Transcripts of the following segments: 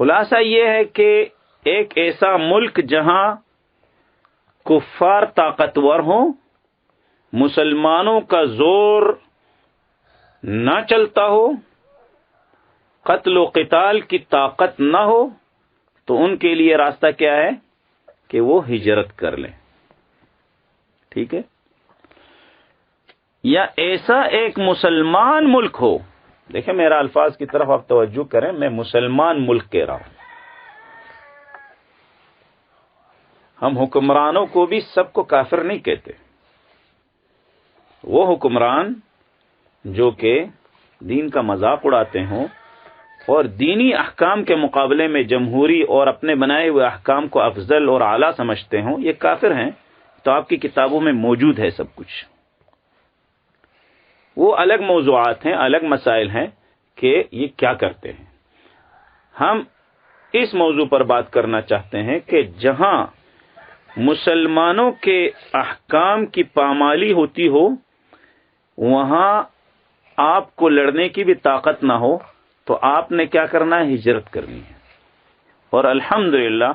خلاصہ یہ ہے کہ ایک ایسا ملک جہاں کفار طاقتور ہوں، مسلمانوں کا زور نہ چلتا ہو، قتل و قتال کی طاقت نہ ہو، تو ان کے لیے راستہ کیا ہے کہ وہ ہجرت کر لیں. ٹھیک ہے؟ یا ایسا ایک مسلمان ملک ہو. دیکھیں میرا الفاظ کی طرف آپ توجہ کریں، میں مسلمان ملک کہہ رہا ہوں. ہم حکمرانوں کو بھی سب کو کافر نہیں کہتے. وہ حکمران جو کہ دین کا مذاق اڑاتے ہوں اور دینی احکام کے مقابلے میں جمہوری اور اپنے بنائے ہوئے احکام کو افضل اور اعلیٰ سمجھتے ہوں، یہ کافر ہیں. تو آپ کی کتابوں میں موجود ہے سب کچھ. وہ الگ موضوعات ہیں، الگ مسائل ہیں کہ یہ کیا کرتے ہیں. ہم اس موضوع پر بات کرنا چاہتے ہیں کہ جہاں مسلمانوں کے احکام کی پامالی ہوتی ہو، وہاں آپ کو لڑنے کی بھی طاقت نہ ہو، تو آپ نے کیا کرنا ہے؟ ہجرت کرنی ہے. اور الحمدللہ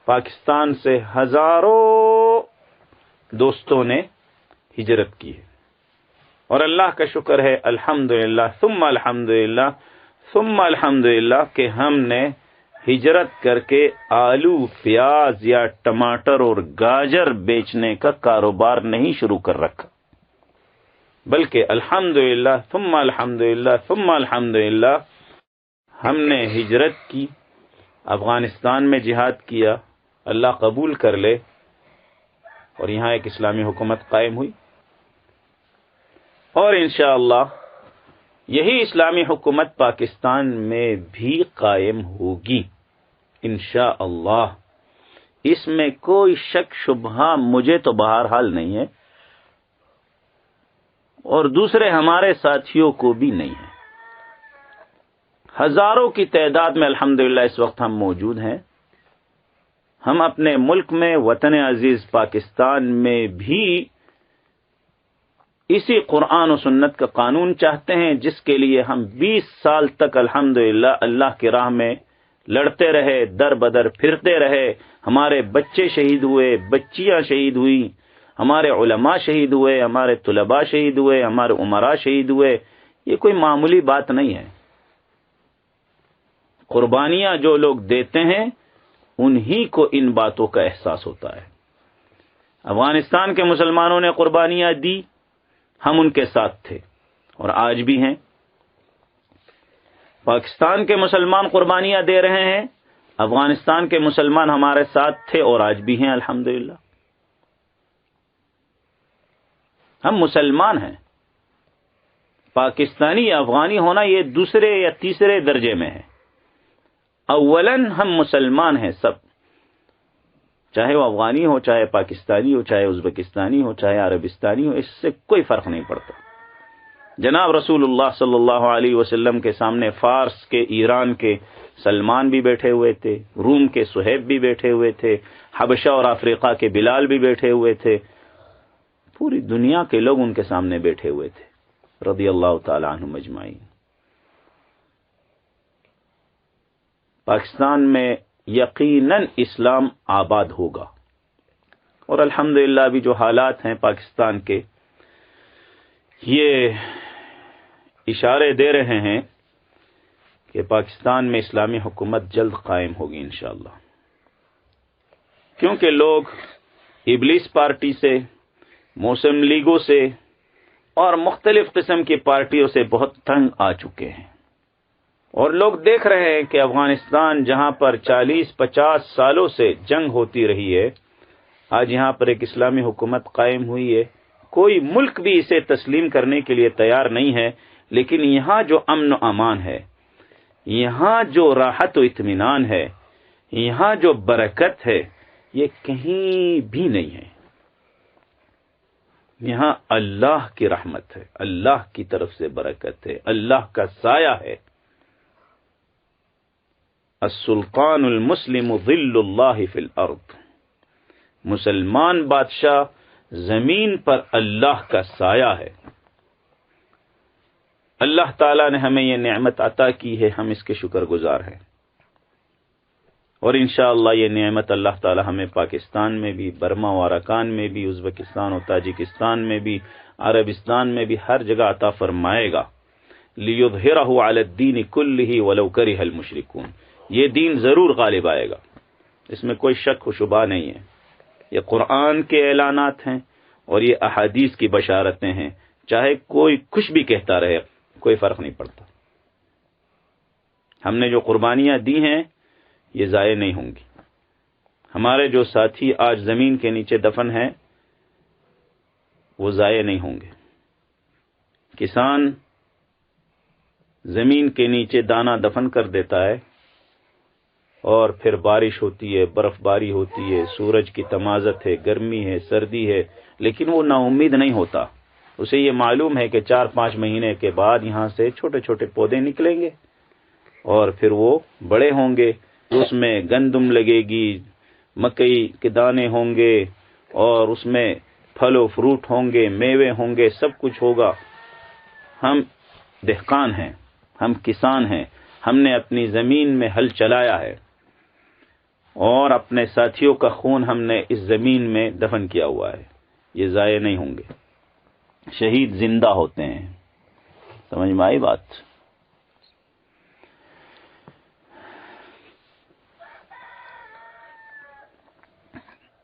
پاکستان سے ہزاروں دوستوں نے ہجرت کی ہے، اور اللہ کا شکر ہے الحمدللہ ثم الحمدللہ ثم الحمدللہ کہ ہم نے ہجرت کر کے آلو، پیاز یا ٹماٹر اور گاجر بیچنے کا کاروبار نہیں شروع کر رکھا، بلکہ الحمدللہ ثم الحمدللہ ثم الحمدللہ ہم نے ہجرت کی، افغانستان میں جہاد کیا، اللہ قبول کر لے، اور یہاں ایک اسلامی حکومت قائم ہوئی. اور انشاءاللہ یہی اسلامی حکومت پاکستان میں بھی قائم ہوگی انشاءاللہ. اس میں کوئی شک شبہ مجھے تو بہرحال نہیں ہے، اور دوسرے ہمارے ساتھیوں کو بھی نہیں ہے. ہزاروں کی تعداد میں الحمدللہ اس وقت ہم موجود ہیں. ہم اپنے ملک میں، وطن عزیز پاکستان میں بھی اسی قرآن و سنت کا قانون چاہتے ہیں، جس کے لیے ہم 20 سال تک الحمدللہ اللہ کی راہ میں لڑتے رہے، در بدر پھرتے رہے. ہمارے بچے شہید ہوئے، بچیاں شہید ہوئی، ہمارے علماء شہید ہوئے، ہمارے طلباء شہید ہوئے، ہمارے عمراء شہید ہوئے. یہ کوئی معمولی بات نہیں ہے. قربانیاں جو لوگ دیتے ہیں انہی کو ان باتوں کا احساس ہوتا ہے. افغانستان کے مسلمانوں نے قربانیاں دی، ہم ان کے ساتھ تھے اور آج بھی ہیں. پاکستان کے مسلمان قربانیاں دے رہے ہیں، افغانستان کے مسلمان ہمارے ساتھ تھے اور آج بھی ہیں الحمدللہ. ہم مسلمان ہیں. پاکستانی یا افغانی ہونا یہ دوسرے یا تیسرے درجے میں ہے. اولاً ہم مسلمان ہیں سب، چاہے وہ افغانی ہو، چاہے پاکستانی ہو، چاہے ازبکستانی ہو، چاہے عربستانی ہو، اس سے کوئی فرق نہیں پڑتا. جناب رسول اللہ صلی اللہ علیہ وسلم کے سامنے فارس کے، ایران کے سلمان بھی بیٹھے ہوئے تھے، روم کے صہیب بھی بیٹھے ہوئے تھے، حبشہ اور افریقہ کے بلال بھی بیٹھے ہوئے تھے. پوری دنیا کے لوگ ان کے سامنے بیٹھے ہوئے تھے رضی اللہ تعالی عنہم اجمعین. پاکستان میں یقیناً اسلام آباد ہوگا، اور الحمدللہ ابھی جو حالات ہیں پاکستان کے، یہ اشارے دے رہے ہیں کہ پاکستان میں اسلامی حکومت جلد قائم ہوگی انشاءاللہ. کیونکہ لوگ ابلیس پارٹی سے، مسلم لیگوں سے اور مختلف قسم کی پارٹیوں سے بہت تنگ آ چکے ہیں، اور لوگ دیکھ رہے ہیں کہ افغانستان جہاں پر 40-50 سالوں سے جنگ ہوتی رہی ہے، آج یہاں پر ایک اسلامی حکومت قائم ہوئی ہے. کوئی ملک بھی اسے تسلیم کرنے کے لیے تیار نہیں ہے، لیکن یہاں جو امن و امان ہے، یہاں جو راحت و اطمینان ہے، یہاں جو برکت ہے، یہ کہیں بھی نہیں ہے. یہاں اللہ کی رحمت ہے، اللہ کی طرف سے برکت ہے، اللہ کا سایہ ہے. السلطان المسلم ظل اللہ فی الارض. مسلمان بادشاہ زمین پر اللہ کا سایہ ہے. اللہ تعالیٰ نے ہمیں یہ نعمت عطا کی ہے، ہم اس کے شکر گزار ہیں. اور انشاءاللہ یہ نعمت اللہ تعالی ہمیں پاکستان میں بھی، برما و اراکان میں بھی، ازبکستان و تاجکستان میں بھی، عربستان میں بھی ہر جگہ عطا فرمائے گا۔ لِيُظْهِرَهُ عَلَى الدِّينِ كُلِّهِ وَلَوْ كَرِهَ الْمُشْرِكُونَ، یہ دین ضرور غالب آئے گا، اس میں کوئی شک و شبہ نہیں ہے۔ یہ قرآن کے اعلانات ہیں اور یہ احادیث کی بشارتیں ہیں، چاہے کوئی کچھ بھی کہتا رہے، کوئی فرق نہیں پڑتا۔ ہم نے جو قربانیاں دی ہیں یہ ضائع نہیں ہوں گی۔ ہمارے جو ساتھی آج زمین کے نیچے دفن ہیں وہ ضائع نہیں ہوں گے۔ کسان زمین کے نیچے دانہ دفن کر دیتا ہے اور پھر بارش ہوتی ہے، برف باری ہوتی ہے، سورج کی تمازت ہے، گرمی ہے، سردی ہے، لیکن وہ نا امید نہیں ہوتا۔ اسے یہ معلوم ہے کہ 4-5 مہینے کے بعد یہاں سے چھوٹے چھوٹے پودے نکلیں گے اور پھر وہ بڑے ہوں گے، اس میں گندم لگے گی، مکئی کے دانے ہوں گے اور اس میں پھل و فروٹ ہوں گے، میوے ہوں گے، سب کچھ ہوگا۔ ہم دہقان ہیں، ہم کسان ہیں، ہم نے اپنی زمین میں ہل چلایا ہے اور اپنے ساتھیوں کا خون ہم نے اس زمین میں دفن کیا ہوا ہے، یہ ضائع نہیں ہوں گے۔ شہید زندہ ہوتے ہیں، سمجھ میں آئی بات؟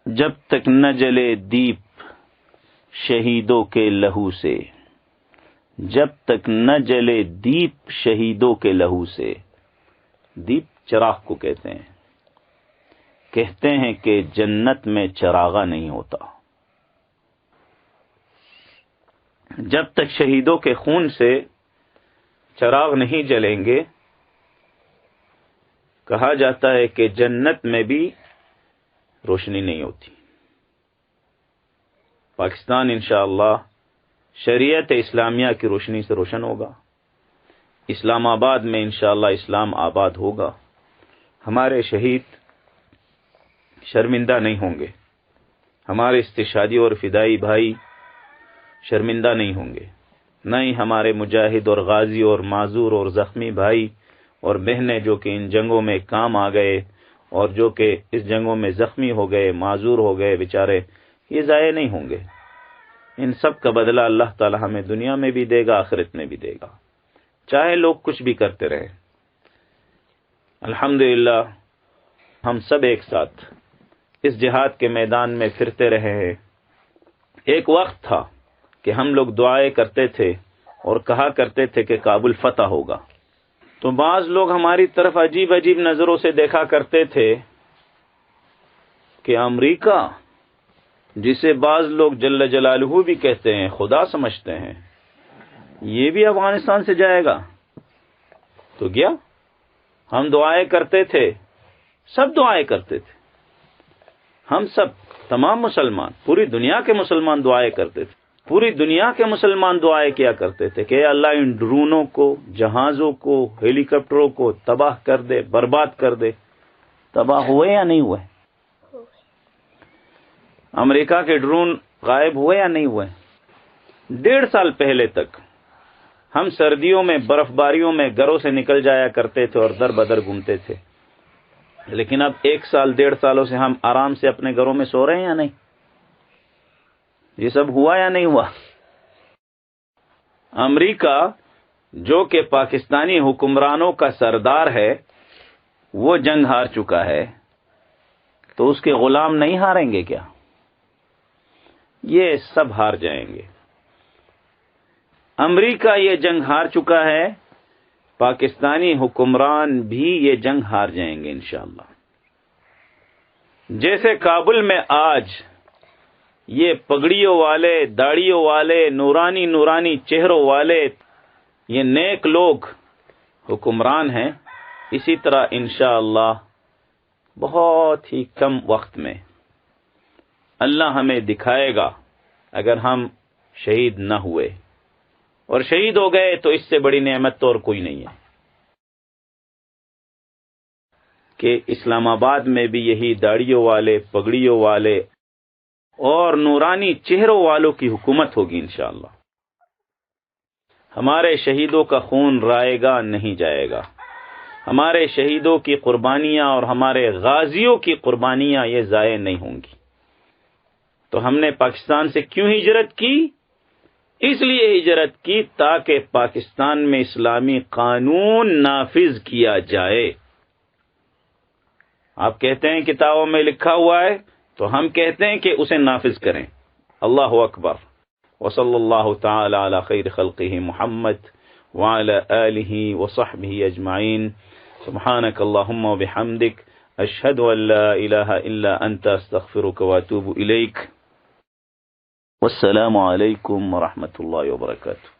جب تک نہ جلے دیپ شہیدوں کے لہو سے، جب تک نہ جلے دیپ شہیدوں کے لہو سے، دیپ چراغ کو کہتے ہیں کہ جنت میں چراغا نہیں ہوتا۔ جب تک شہیدوں کے خون سے چراغ نہیں جلیں گے، کہا جاتا ہے کہ جنت میں بھی روشنی نہیں ہوتی۔ پاکستان انشاءاللہ شریعت اسلامیہ کی روشنی سے روشن ہوگا، اسلام آباد میں انشاءاللہ اسلام آباد ہوگا، ہمارے شہید شرمندہ نہیں ہوں گے، ہمارے استشہادی اور فدائی بھائی شرمندہ نہیں ہوں گے، نہ ہی ہمارے مجاہد اور غازی اور معذور اور زخمی بھائی اور بہنیں جو کہ ان جنگوں میں کام آ گئے اور جو کہ اس جنگوں میں زخمی ہو گئے، معذور ہو گئے بیچارے، یہ ضائع نہیں ہوں گے۔ ان سب کا بدلہ اللہ تعالی ہمیں دنیا میں بھی دے گا، آخرت میں بھی دے گا، چاہے لوگ کچھ بھی کرتے رہیں۔ الحمدللہ ہم سب ایک ساتھ اس جہاد کے میدان میں پھرتے رہے ہیں۔ ایک وقت تھا کہ ہم لوگ دعائیں کرتے تھے اور کہا کرتے تھے کہ کابل فتح ہوگا، تو بعض لوگ ہماری طرف عجیب عجیب نظروں سے دیکھا کرتے تھے کہ امریکہ، جسے بعض لوگ جل جلالہ بھی کہتے ہیں، خدا سمجھتے ہیں، یہ بھی افغانستان سے جائے گا؟ تو گیا۔ ہم دعائیں کرتے تھے، سب دعائیں کرتے تھے، ہم سب تمام مسلمان، پوری دنیا کے مسلمان دعائیں کرتے تھے، پوری دنیا کے مسلمان دعائیں کیا کرتے تھے کہ اے اللہ ان ڈرونوں کو، جہازوں کو، ہیلی کاپٹروں کو تباہ کر دے، برباد کر دے۔ تباہ ہوئے یا نہیں ہوئے؟ امریکہ کے ڈرون غائب ہوئے یا نہیں ہوئے؟ 1.5 سال پہلے تک ہم سردیوں میں، برف باریوں میں گھروں سے نکل جایا کرتے تھے اور در بدر گھومتے تھے، لیکن اب 1 سال 1.5 سالوں سے ہم آرام سے اپنے گھروں میں سو رہے ہیں یا نہیں؟ یہ سب ہوا یا نہیں ہوا؟ امریکہ جو کہ پاکستانی حکمرانوں کا سردار ہے، وہ جنگ ہار چکا ہے، تو اس کے غلام نہیں ہاریں گے کیا؟ یہ سب ہار جائیں گے۔ امریکہ یہ جنگ ہار چکا ہے، پاکستانی حکمران بھی یہ جنگ ہار جائیں گے انشاءاللہ۔ جیسے کابل میں آج یہ پگڑیوں والے، داڑھیوں والے، نورانی نورانی چہروں والے یہ نیک لوگ حکمران ہیں، اسی طرح انشاءاللہ بہت ہی کم وقت میں اللہ ہمیں دکھائے گا، اگر ہم شہید نہ ہوئے اور شہید ہو گئے تو اس سے بڑی نعمت تو اور کوئی نہیں ہے کہ اسلام آباد میں بھی یہی داڑھیوں والے، پگڑیوں والے اور نورانی چہروں والوں کی حکومت ہوگی انشاءاللہ۔ ہمارے شہیدوں کا خون رائے گا نہیں جائے گا، ہمارے شہیدوں کی قربانیاں اور ہمارے غازیوں کی قربانیاں یہ ضائع نہیں ہوں گی۔ تو ہم نے پاکستان سے کیوں ہجرت کی؟ اس لیے ہجرت کی تاکہ پاکستان میں اسلامی قانون نافذ کیا جائے۔ آپ کہتے ہیں کتابوں میں لکھا ہوا ہے، تو ہم کہتے ہیں کہ اسے نافذ کریں۔ اللہ اکبر۔ وصلی اللہ تعالی علی خیر خلقہ محمد وعلی آلہ وصحبہ اجمعین۔ سبحانک اللہم وبحمدک، اشہد ان لا الہ الا انت، استغفرک واتوب الیک۔ والسلام علیکم ورحمۃ اللہ وبرکاتہ۔